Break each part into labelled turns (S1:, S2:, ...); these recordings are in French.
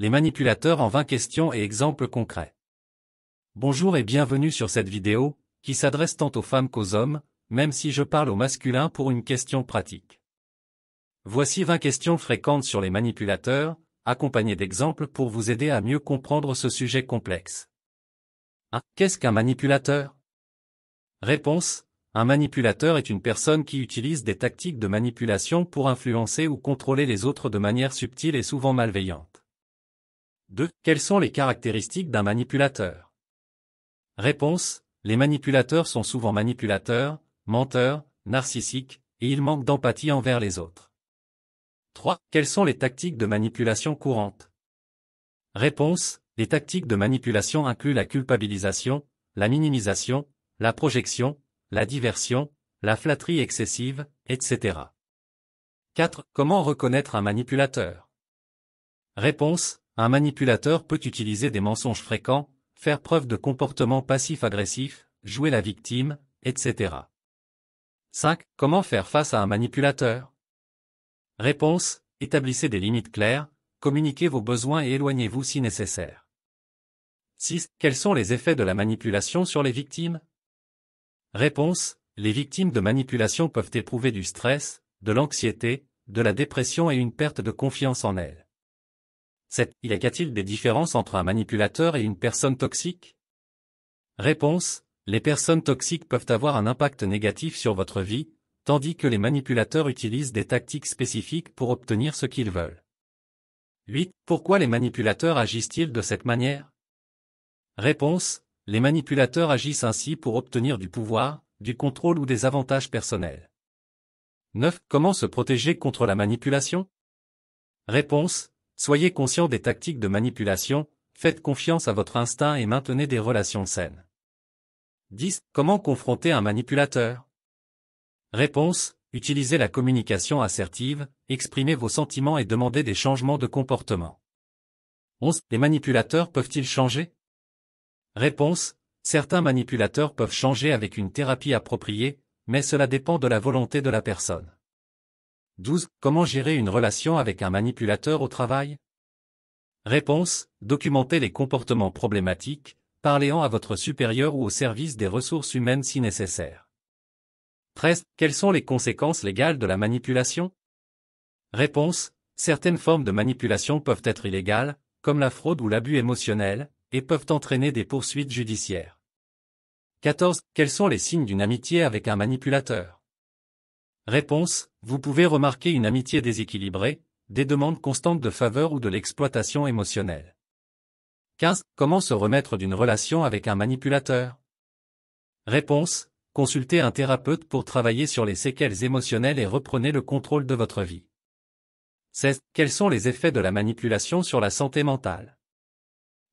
S1: les manipulateurs en 20 questions et exemples concrets. Bonjour et bienvenue sur cette vidéo, qui s'adresse tant aux femmes qu'aux hommes, même si je parle au masculin pour une question pratique. Voici 20 questions fréquentes sur les manipulateurs, accompagnées d'exemples pour vous aider à mieux comprendre ce sujet complexe. 1. Qu'est-ce qu'un manipulateur? Réponse. Un manipulateur est une personne qui utilise des tactiques de manipulation pour influencer ou contrôler les autres de manière subtile et souvent malveillante. 2. Quelles sont les caractéristiques d'un manipulateur? Réponse. Les manipulateurs sont souvent manipulateurs, menteurs, narcissiques, et ils manquent d'empathie envers les autres. 3. Quelles sont les tactiques de manipulation courantes? Réponse. Les tactiques de manipulation incluent la culpabilisation, la minimisation, la projection, la diversion, la flatterie excessive, etc. 4. Comment reconnaître un manipulateur? Réponse. Un manipulateur peut utiliser des mensonges fréquents, faire preuve de comportements passifs-agressifs, jouer la victime, etc. 5. Comment faire face à un manipulateur? Réponse. Établissez des limites claires, communiquez vos besoins et éloignez-vous si nécessaire. 6. Quels sont les effets de la manipulation sur les victimes? Réponse. Les victimes de manipulation peuvent éprouver du stress, de l'anxiété, de la dépression et une perte de confiance en elles. 7. Y a-t-il des différences entre un manipulateur et une personne toxique? Réponse. Les personnes toxiques peuvent avoir un impact négatif sur votre vie, tandis que les manipulateurs utilisent des tactiques spécifiques pour obtenir ce qu'ils veulent. 8. Pourquoi les manipulateurs agissent-ils de cette manière? Réponse. Les manipulateurs agissent ainsi pour obtenir du pouvoir, du contrôle ou des avantages personnels. 9. Comment se protéger contre la manipulation? Réponse. Soyez conscient des tactiques de manipulation, faites confiance à votre instinct et maintenez des relations saines. 10. Comment confronter un manipulateur? Réponse. Utilisez la communication assertive, exprimez vos sentiments et demandez des changements de comportement. 11. Les manipulateurs peuvent-ils changer? Réponse. Certains manipulateurs peuvent changer avec une thérapie appropriée, mais cela dépend de la volonté de la personne. 12. Comment gérer une relation avec un manipulateur au travail? Réponse. Documentez les comportements problématiques, parlez-en à votre supérieur ou au service des ressources humaines si nécessaire. 13. Quelles sont les conséquences légales de la manipulation? Réponse. Certaines formes de manipulation peuvent être illégales, comme la fraude ou l'abus émotionnel, et peuvent entraîner des poursuites judiciaires. 14. Quels sont les signes d'une amitié avec un manipulateur? Réponse. Vous pouvez remarquer une amitié déséquilibrée, des demandes constantes de faveur ou de l'exploitation émotionnelle. 15. Comment se remettre d'une relation avec un manipulateur? Réponse. Consultez un thérapeute pour travailler sur les séquelles émotionnelles et reprenez le contrôle de votre vie. 16. Quels sont les effets de la manipulation sur la santé mentale?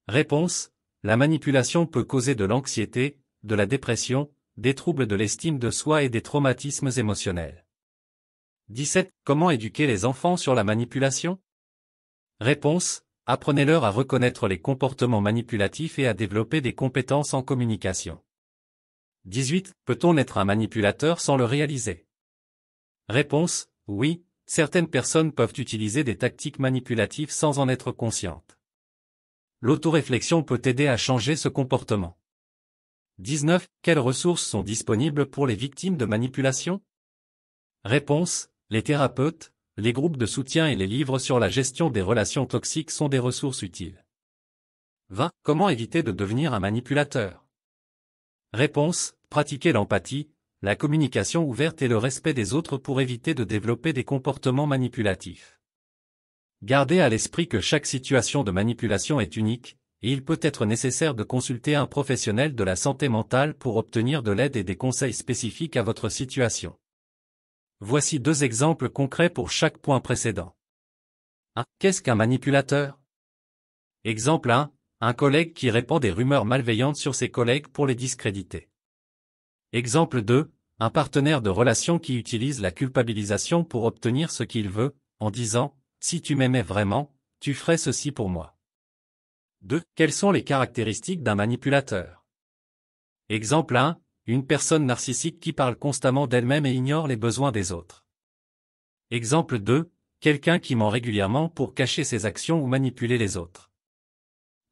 S1: Réponse. La manipulation peut causer de l'anxiété, de la dépression, des troubles de l'estime de soi et des traumatismes émotionnels. 17. Comment éduquer les enfants sur la manipulation? Réponse. Apprenez-leur à reconnaître les comportements manipulatifs et à développer des compétences en communication. 18. Peut-on être un manipulateur sans le réaliser? Réponse. Oui, certaines personnes peuvent utiliser des tactiques manipulatives sans en être conscientes. L'autoréflexion peut aider à changer ce comportement. 19. Quelles ressources sont disponibles pour les victimes de manipulation? Réponse. Les thérapeutes, les groupes de soutien et les livres sur la gestion des relations toxiques sont des ressources utiles. 20. Comment éviter de devenir un manipulateur? Réponse. Pratiquez l'empathie, la communication ouverte et le respect des autres pour éviter de développer des comportements manipulatifs. Gardez à l'esprit que chaque situation de manipulation est unique, et il peut être nécessaire de consulter un professionnel de la santé mentale pour obtenir de l'aide et des conseils spécifiques à votre situation. Voici 2 exemples concrets pour chaque point précédent. 1. Qu'est-ce qu'un manipulateur? Exemple 1. Un collègue qui répand des rumeurs malveillantes sur ses collègues pour les discréditer. Exemple 2. Un partenaire de relation qui utilise la culpabilisation pour obtenir ce qu'il veut, en disant « Si tu m'aimais vraiment, tu ferais ceci pour moi ». 2. Quelles sont les caractéristiques d'un manipulateur? Exemple 1. Une personne narcissique qui parle constamment d'elle-même et ignore les besoins des autres. Exemple 2. quelqu'un qui ment régulièrement pour cacher ses actions ou manipuler les autres.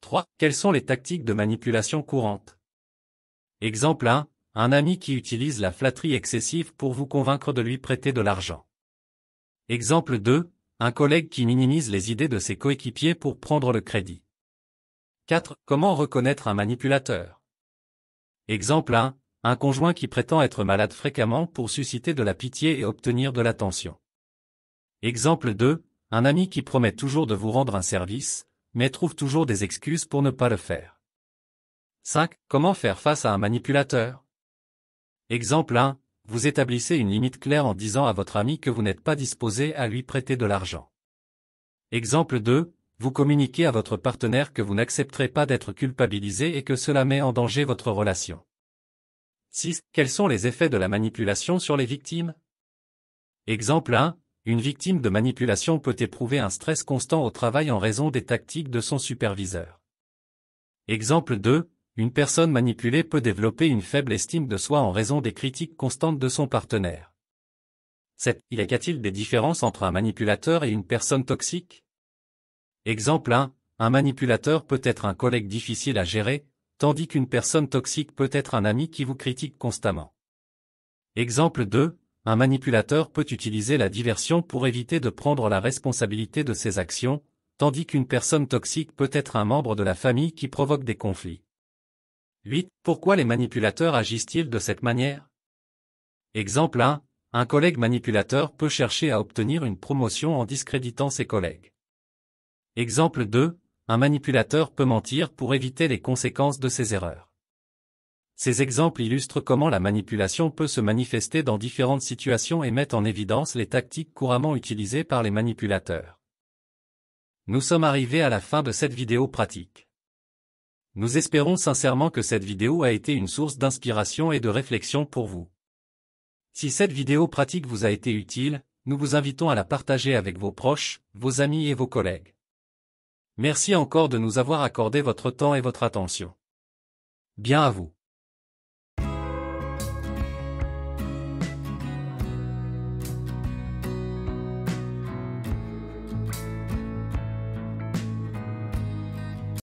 S1: 3. Quelles sont les tactiques de manipulation courantes? Exemple 1. Un ami qui utilise la flatterie excessive pour vous convaincre de lui prêter de l'argent. Exemple 2. Un collègue qui minimise les idées de ses coéquipiers pour prendre le crédit. 4. Comment reconnaître un manipulateur? Exemple 1. Un conjoint qui prétend être malade fréquemment pour susciter de la pitié et obtenir de l'attention. Exemple 2. Un ami qui promet toujours de vous rendre un service, mais trouve toujours des excuses pour ne pas le faire. 5. Comment faire face à un manipulateur? Exemple 1. Vous établissez une limite claire en disant à votre ami que vous n'êtes pas disposé à lui prêter de l'argent. Exemple 2. Vous communiquez à votre partenaire que vous n'accepterez pas d'être culpabilisé et que cela met en danger votre relation. 6. Quels sont les effets de la manipulation sur les victimes? Exemple 1. Une victime de manipulation peut éprouver un stress constant au travail en raison des tactiques de son superviseur. Exemple 2. Une personne manipulée peut développer une faible estime de soi en raison des critiques constantes de son partenaire. 7. Y a-t-il des différences entre un manipulateur et une personne toxique? Exemple 1. Un manipulateur peut être un collègue difficile à gérer, tandis qu'une personne toxique peut être un ami qui vous critique constamment. Exemple 2. Un manipulateur peut utiliser la diversion pour éviter de prendre la responsabilité de ses actions, tandis qu'une personne toxique peut être un membre de la famille qui provoque des conflits. 8. Pourquoi les manipulateurs agissent-ils de cette manière? Exemple 1. Un collègue manipulateur peut chercher à obtenir une promotion en discréditant ses collègues. Exemple 2. Un manipulateur peut mentir pour éviter les conséquences de ses erreurs. Ces exemples illustrent comment la manipulation peut se manifester dans différentes situations et mettent en évidence les tactiques couramment utilisées par les manipulateurs. Nous sommes arrivés à la fin de cette vidéo pratique. Nous espérons sincèrement que cette vidéo a été une source d'inspiration et de réflexion pour vous. Si cette vidéo pratique vous a été utile, nous vous invitons à la partager avec vos proches, vos amis et vos collègues. Merci encore de nous avoir accordé votre temps et votre attention. Bien à vous.